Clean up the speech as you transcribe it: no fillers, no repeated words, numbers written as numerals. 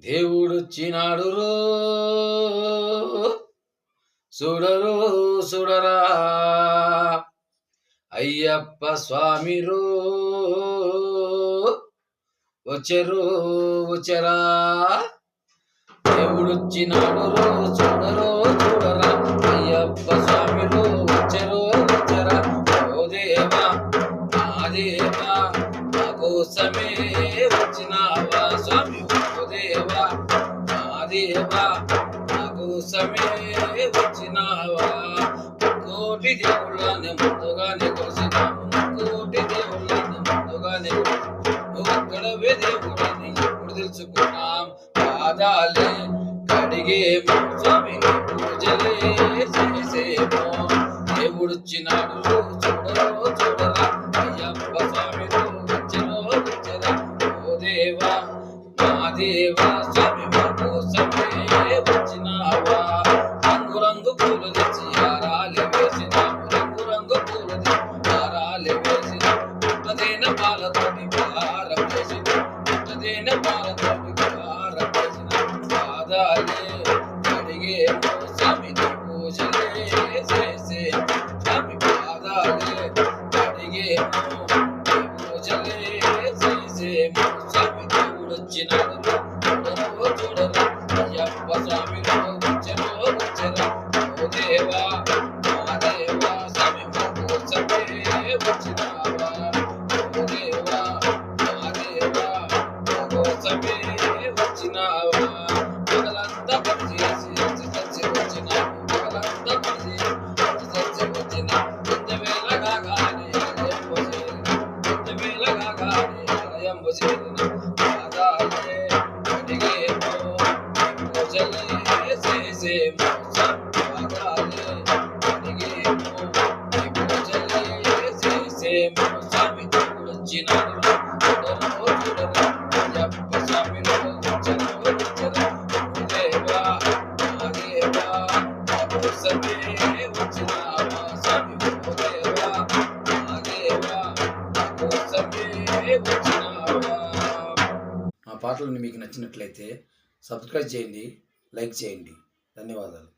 దేవుడొచ్చినాడు రో చూడరో చూడరా అయ్యప్ప స్వామి రో వచ్చెరో వచ్చరా దేవుడొచ్చినాడు రో చూడరో చూడరా అయ్యప్ప స్వామి రో వచ్చెరో వచ్చరా ఓ దేవా నా దేవా నా కోసమే వచ్చినావా స్వామి ఓ దేవా నా దేవా నా కోసమే వచ్చినావా కోటి దేవుళ్ళని ముందుగానే కొలిసినాము కోటి దేవుళ్ళని ముందుగానే ఒక్కడవే దేవుడని ఇప్పుడు తెలుసుకున్నాం పాదాలే కడిగేమో స్వామిని పూజలే చేసేమో దేవుడొచ్చినాడు చూడరో చూడరా అయ్యప్ప స్వామి వచ్చెరో వచ్చరా ఓ దేవా నా దేవా స్వామి మా కోసమే వచ్చినావా రంగు రంగు పూలు తెచ్చి హారాలు వేసినాము రంగు రంగు పూలు తెచ్చి హారాలు వేసినాము పుట్టదైన పాలతోటి హారం వేసినాము పుట్టదైన పాలతోటి హారం వేసినాము పాదాలే అడిగేమో స్వామిని పూజలే చేసే స్వామి పాదాలే అడిగేమో పూజలే చేసేమో స్వామి దేవుడొచ్చినాడు చూడరో చూడరా అయ్యప్ప స్వామి వచ్చెరో వచ్చరా ఓ దేవా నా దేవా స్వామి మా కోసమే వచ్చినావా ఓ దేవా నా దేవా మా కోసమే వచ్చినావా పగలంతా పని చేసి చచ్చి వచ్చినాము పగలంతా పని చేసి చచ్చి వచ్చినా ఎంతవేళ కాగానే ఆలయం చేరిన ఎంతవేళ కాగానే ఆలయం చేరిన పాదాలే అడిగేమో పూజలే చేసేమో పాదాలే అడిగేమో పూజలే చేసేమో స్వామి దేవుడొచ్చినాడు చూడరో చూడరా అయ్యప్ప స్వామిలో వచ్చెరో వచ్చరా ఓ దేవా నా దేవా నా కోసమే వచ్చినావా స్వామి ఓ దేవా నా దేవా నా కోసమే వచ్చినావా. మా పాటలు మీకు నచ్చినట్లయితే సబ్స్క్రైబ్ చేయండి, లైక్ చేయండి. ధన్యవాదాలు.